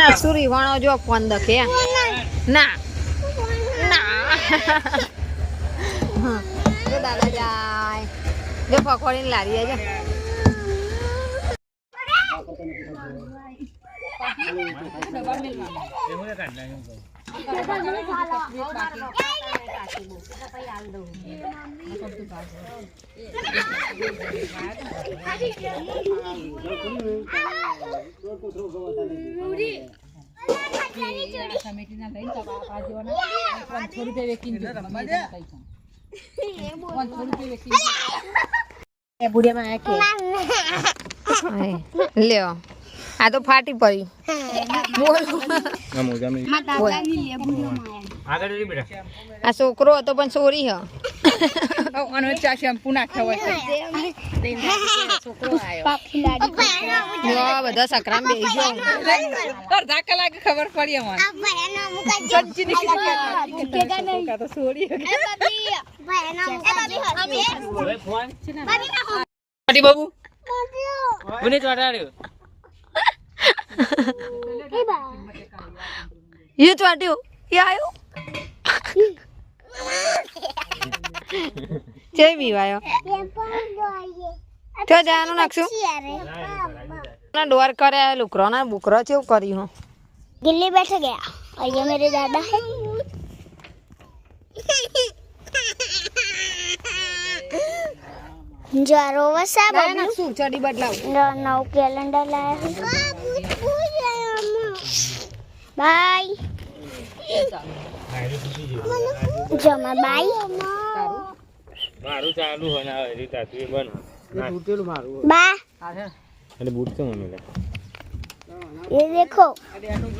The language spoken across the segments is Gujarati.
નકશું રીવાણો જો ફોન દખે ના ના જો દાદા જાય જો પકોડીને લારી જાય લ્યો આ તો ફાટી પડી આ છોકરો હતો પણ ચોરી હ બધા સકરામ બે અડધા કલાકે ખબર પડી બાબુ ये चाटियो ये आयो जय बीवायो तो जानो नक्सु ना डोर करे लुकरो ना बुकरो चेव करी हो गिल्ली बैठ गया और ये मेरे दादा है जारो वसा नक्सु चडी बदलाव नौ कैलेंडर लाया है बाय जमा बाय मारू चालू होना रीता तू बन તૂટેલું મારું बा अरे बूट से मम्मी ये देखो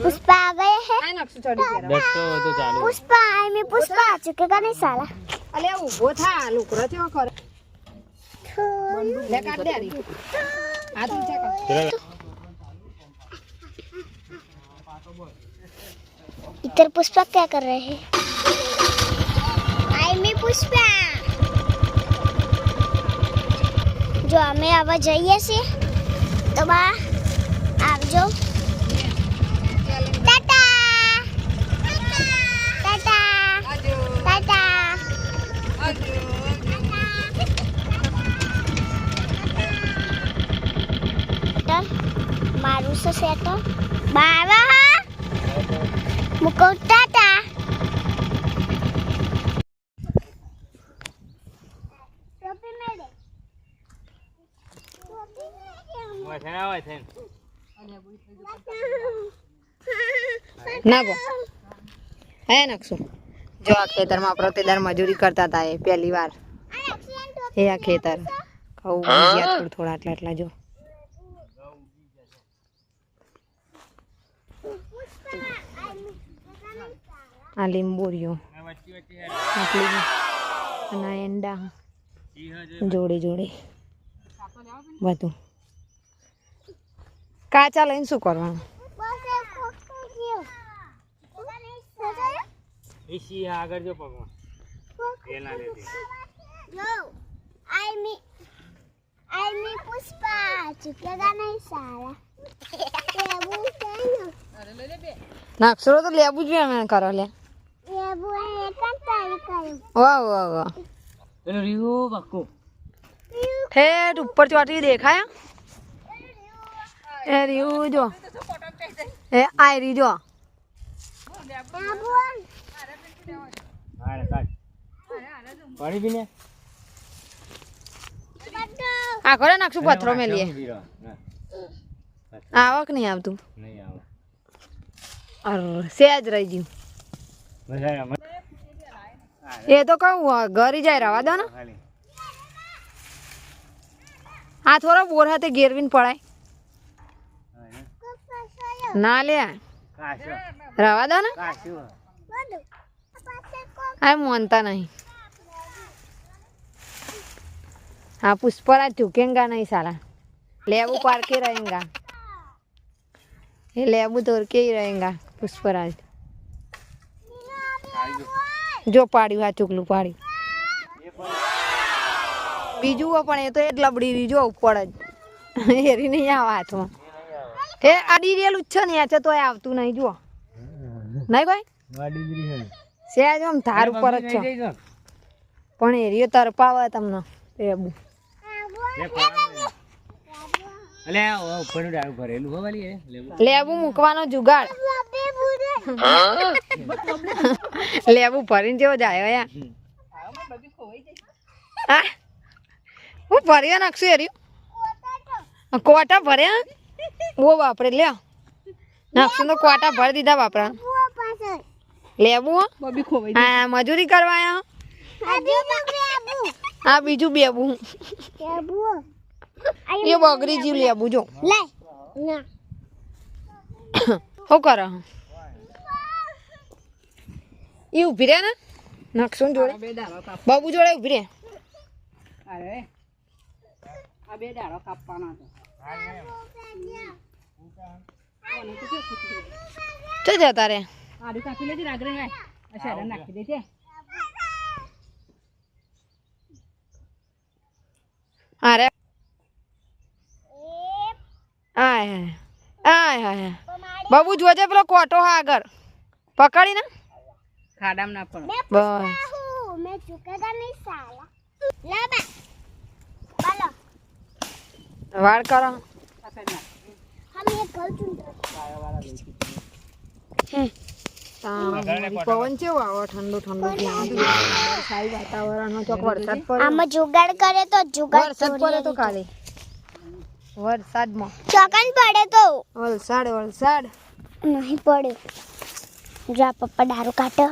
पुष्पा आ गए हैं આ નક્સુ ચડી ગયા दस तो चालू पुष्पा आई में पुष्पा आ चुकेगा नहीं साला અલે ઊભો થા લુકરો ચેવ કરે લે કાઢ દે આરી આ તું ચા કર इधर पुष्पा क्या कर रहे हैं आई में पुष्पा जो हमें आवा जाइए से तो बा आप जो टाटा टाटा टाटा मारू से सेट बाबा मुको टाटा वचना वचन ના બો હે નક્સુ જો આ ખેતરમાં પ્રતિદાર મજૂરી કરતા હતા એ પહેલી વાર એ આ ખેતર ઘઉં બીજા થોડા થોડા આટલા આટલા જો આ લીંબોરીઓ અને એંડા જોડે જોડે બધું કાચા લઈને શું કરવાનું इसी आगर जो पकवा ये ना लेते नो आई मी पुष्पा चुकेगा नहीं साला लेबू નાક્ષરો તો લેવું જ અમે કરો લે लेबू है कंटाई करो વાહ વાહ વાહ तेरे रियो बक्को ઠેઠ ઉપર ચોટી દેખાય એ રીયું જો એ આઈ રી જો लेबू हां काट पानी पीने આ કરે નાખશું પથરો મેલીએ આવક નહીં આવતું नहीं आवा અર સેજ રહી ગયું मजा એ તો કહું ઘરી જાય રવા દો ને खाली આ થોડો બોર હાથે ગેરવીને પડાય ના લે काशो રવા દો ને काशो આ માનતા નહીં हाँ पुष्पराज झुकेगा नहीं साला लेबू पार के रहेगा ये लेबू तोड़ के ही रहेगा पुष्पराज जो पाड़ी हा चुकलू पाड़ी बीजू पण ए तो एक लबड़ी री जो ऊपर ज हेरी नहीं आवा हाथ में એ આડી રેલું જ છે ને યાર તોય આવતું નહીં જુઓ નહીં કોઈ સેજ આમ ધાર ઉપર જ છે પણ એરિયો તરપાવે તમને લેબુ લેબુ મૂકવાનો જુગાડ લેબુ ભરીને જેવો જાય યાર હા હું ભર્યા નાખશું એરિયો કોટા ભર્યા ઓ બાપરે લે નાખશું તો કોટા ભરી દીધા બાપરા લેબુ હા મજૂરી કરવા આયા આ બીજું બેબુ એ બગડી જીવ લેબુ જો શું કરો એ ઉભી રહ્યા ને નકશું જોડે બાબુ જોડે ઉભી રે અરે આ બે દાડો કાપવાના તો જતા રે આડું કાપી લેજે રાગરે ગાય અચ્છા નાખી દેજે અરે આય આય આય બાબુ જોજે પેલો કોટો હા આગળ પકડી ને ખાડામાં ના પડે બસ मैं चुकेगा नहीं साला लाबा बोलो વાળ કરો हम ये घर चुन પવન કેવો આવો ઠંડો ઠંડો સારી વાતાવરણ ચોક વરસાદ પડે આમાં જુગાડ કરે તો જુગાડ વરસાદ પડે તો કાલે વરસાદમાં ચોકન પડે તો વલસાડ વલસાડ નહીં પડે જો આ પપ્પા દારૂ કાઢે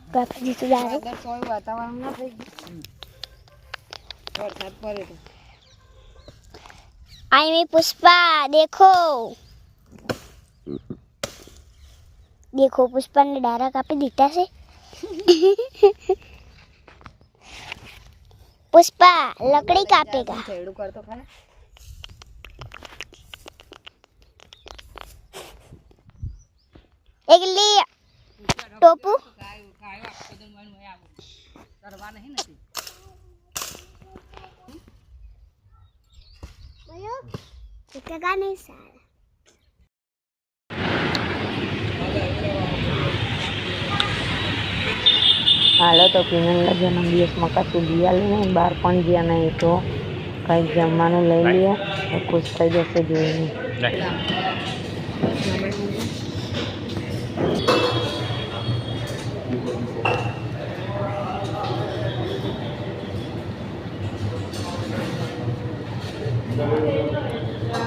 કાપી દીધું દારૂ વાતાવરણ ના થઈ ગયું વરસાદ પડે તો आई मैं पुष्पा देखो देखो पुष्पा ने डारा कापी दीता से पुष्पा लकड़ी कापेगा છેડું કરતો ખરા एक ली टोपू કરવા નહીં નથી चुकेगा नहीं सारा હાલો તો પીનલના જન્મદિવસમાં કશું લઈ આવીને બહાર પણ ગયા નહીં તો કંઈક જમવાનું લઈ લઈએ તો ખુશ થઈ જશે જોઈને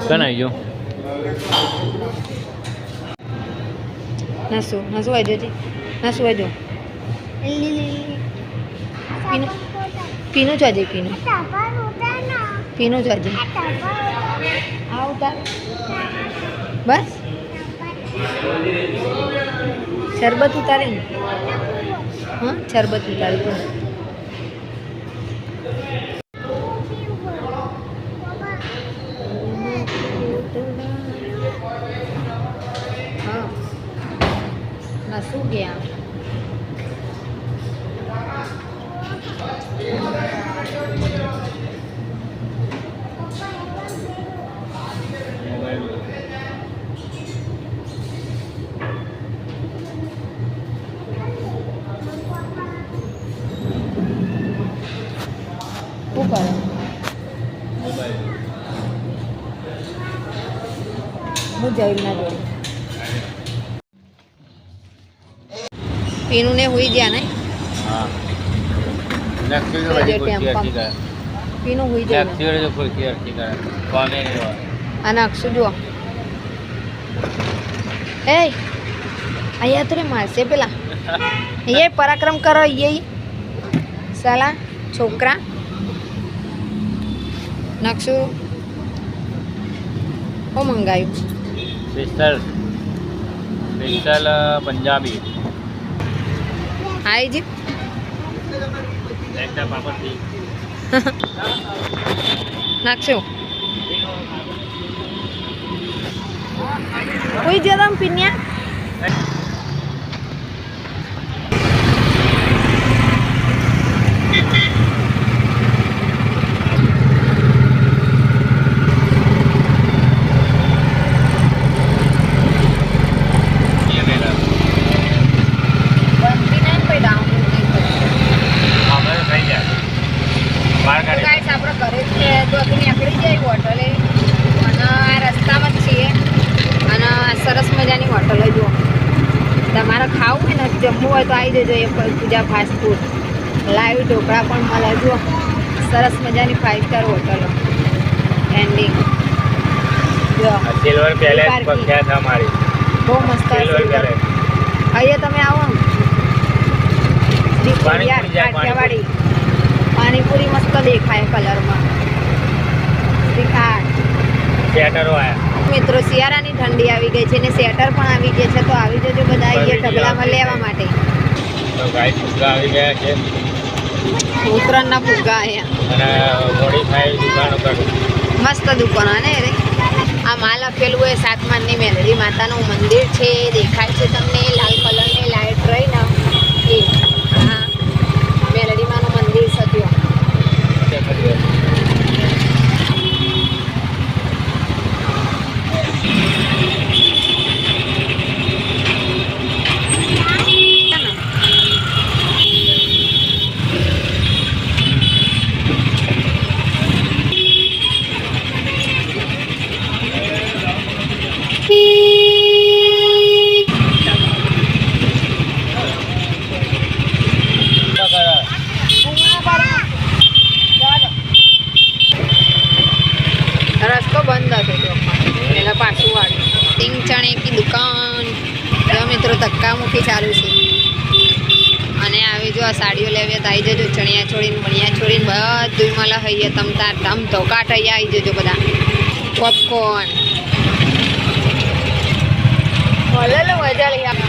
કન આવી ગયો નસું વાજો જી નસું વાજો પીનું ચાજે પીનું પીનું ચાજે આ ઉતાર બસ શરબત ઉતારે ને હા શરબત ઉતારે તો હા નસું ગયા શું કરે હું જઈ ના જોડે પીનું ને હુઈ ગયા ને હા નેક્સ્ટ વીક જે ટેમ્પમ પીનું હુઈ જાય નેક્સ્ટ વીક જો કોઈ કેર ઠીક કરે કોને નહીં અને અક્ષુ જુઓ એ અહીંયા તો રે મારશે પેલા એ પરાક્રમ કરો એ સાલા છોકરા નકશુ શું મંગાયું સ્પેશિયલ પંજાબી આઈ જી એકદમ પાપડી નકશુ કોઈ જરા પીન્યા મજાની હોટલો જુઓ. તમારે ખાવું હોય ને જમવું હોય તો આવી જજો એ પૂજા ફાસ્ટ ફૂડ. લાઈવ ઢોકળા પણ મળે જુઓ. સરસ મજાની 5 સ્ટાર હોટલો એન્ડિંગ જો સિલ્વર પેલેસ પાર્કિંગ. પ્રખ્યાત અમારી બહુ મસ્ત સિલ્વર પેલેસ. અહીંયા તમે આવો ને. પાણીપુરી જાય, કાઠિયાવાડી પાણીપુરી મસ્ત દેખાય કલરમાં. શ્રીખાટ થિયેટરો આયા. મિત્રો શિયાળાની ઠંડી આવી ગઈ છે ને સ્વેટર પણ આવી ગયા છે તો આવી જજો બધા અહીંયા ઢગલામાં લેવા માટે. તો ગાય ફુગ્ગા આવી ગયા છે ઉત્તરાયણના ફુગ્ગા અહીંયા અને મોડીફાઈ દુકાનો પર મસ્ત દુકાનો ને રે. આ માલ આપેલું હોય સાતમાની મેલડી માતાનું મંદિર છે દેખાય છે તમને લાલ કલરની લાઈટ રહી ને એ હા મેલડી માનું મંદિર સત્યો. रस्तो बंद હતો જો એટલે પાછું વાળ્યું. ટિંગ ચણે કી દુકાન જો મિત્રો ધક્કા મુઠ્ઠી ચાલુ છે. અને આવી જો આ સાડીઓ લેવી તો આવી જજો. ચણિયા છોડીને બણિયા છોડીને બધું મળે હૈયે તમતાર ધમ ધોકાટ અહીંયા આવી જજો બધા. પોપકોર્ન મળે લે મજા લઈ આપણે.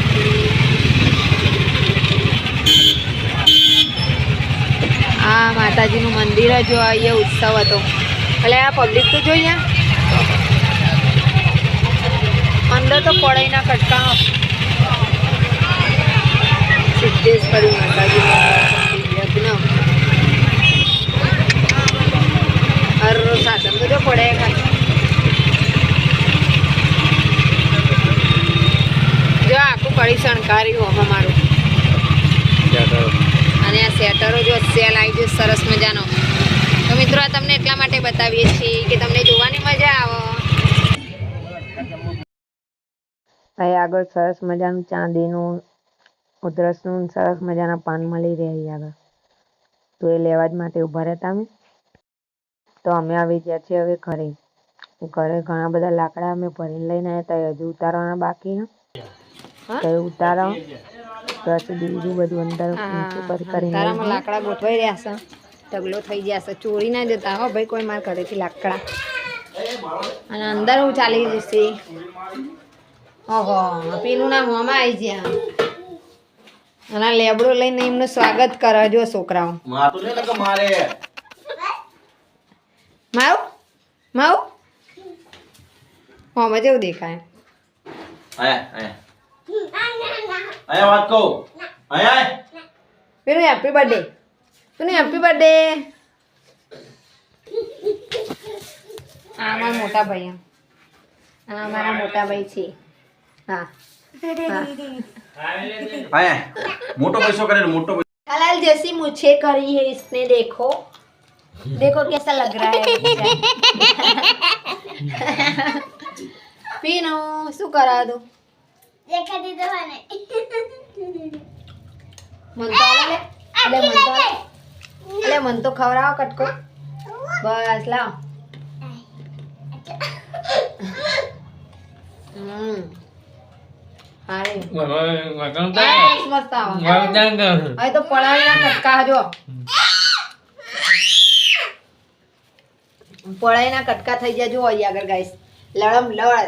આ માતાજીનું મંદિર જો અહીંયા ઉત્સવ હતો એટલે આ પબ્લિક તો જોઈએ અંદર તો પડાઈના કટકા. સિદ્ધેશ્વરી માતાજી યજ્ઞ હર સાધન તો જો પડે જો આખું કડી શણકાર્યું અમારું. અને આ સેટરો જો સેલ આવી ગયો સરસ મજાનો. તો મિત્રો આ તમને એટલા માટે બતાવીએ છીએ કે તમને જોવાની મજા આવે. અહીં આગળ સરસ મજાનું ચાંદીનું ઉધરસનું સરસ મજાના પાન મળી રહે અહીં આગળ. તો એ લેવા જ માટે ઊભા રહેતા અમે. તો અમે આવી ગયા છીએ હવે ઘરે. ઘરે ઘણા બધા લાકડા અમે ભરીને લઈને આવ્યા હતા હજુ ઉતારવાના બાકી તો એ ઉતારો પછી બીજું બધું અંદર કરીને લાકડા ગોઠવાઈ રહ્યા છે. ઢગલો થઈ જશે. ચોરી ના જતા હો ભાઈ કોઈ માર ઘરેથી લાકડા. અને અંદર હું ચાલી જશે. ઓહો પેલું ના મોંમાં આવી ગયા અને લેબડો લઈને એમનું સ્વાગત કરે જો છોકરાઓ. માવ માવ મોંમાં જેવું દેખાય. પેલું હેપી બર્થડે પેલું હેપી બર્થડે. આ મારા મોટા ભાઈ આ મારા મોટા ભાઈ છે. હા मोटो पैसों करे मोटो हलाल जैसी मुझे करी है इसने. देखो देखो कैसा लग रहा है. पीनो શું કરા દો દેખા દીધો મને. મન તો મન તો ખવડાવો કટકો. બસ લાવ. હારે મસ્ત આવે. હવે તો પડાવીના કટકા જો પડાઈના કટકા થઈ ગયા જો અહીં આગળ ગાઈસ. લડમ લડ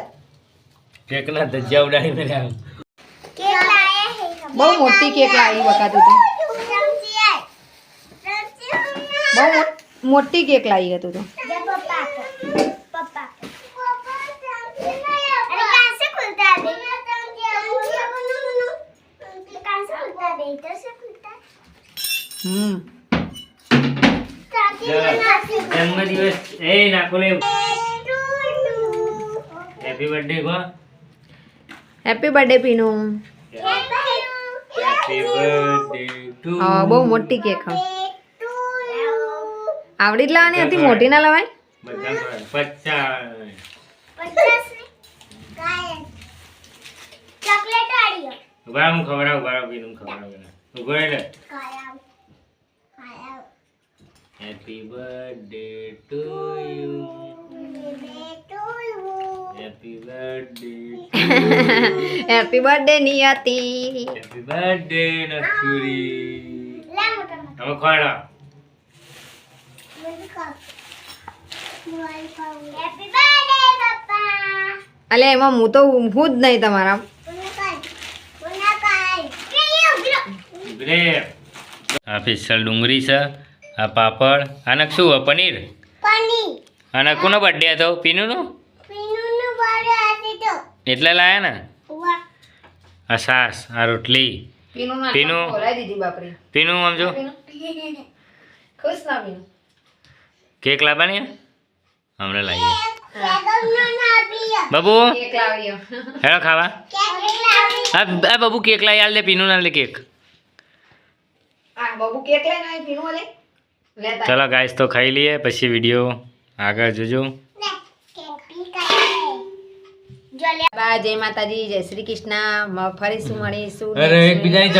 કેક ના ધજ્જા ઉડાડી મેલ્યા. કેક લાયા હે. બહુ મોટી કેક લાવી વખત તો બહુ મોટી કેક લાવી હતું તો. पप्पा अरे कहाँ से खुलता है? कहाँ से खुलता है? इधर से खुलता है। જન્મદિવસ એ નાખો લે. હેપી બર્થડે કો. Happy birthday Pinu. Happy birthday to. હા બહુ મોટી કેક હા. આવડી જ લાવવાની હતી મોટી ના લવાય. બધા 50 50 ને ઉભા હું ખવડાવું પીનું ખવડાવું ઉભો રહે happy birthday to you happy birthday happy birthday Niyati. Happy birthday નથુરી હવે ખવડાવ હેપી બર્થડે પપ્પા. અલે એમાં હું તો ઊંઘું જ નહીં તમારા. ઉભરે આ સ્પેશિયલ ડુંગળી છે આ પાપડ આને શું હોય પનીર આને કોનો બર્થડે હતો પીનુનો એટલે લાયા ને આ સાસ આ રોટલી પીનું. ખોલાઈ દીધી બાપરી. પીનું સમજો ખુશ ના પીનું. કેક લાવવાની હમણાં લાવીએ બાબુ કેક લાવ્યો. હેડો ખાવા આ બાબુ કેક લાવી આલ દે પીનું ના લે કેક આ બાબુ કેક લઈને આવી પીનું લે. લેતા. ચલો ગાઈસ તો ખાઈ લઈએ પછી વિડીયો આગળ જોજો. બા જય માતાજી જય શ્રી કૃષ્ણ. ફરીશું મળીશું. એકબીજાની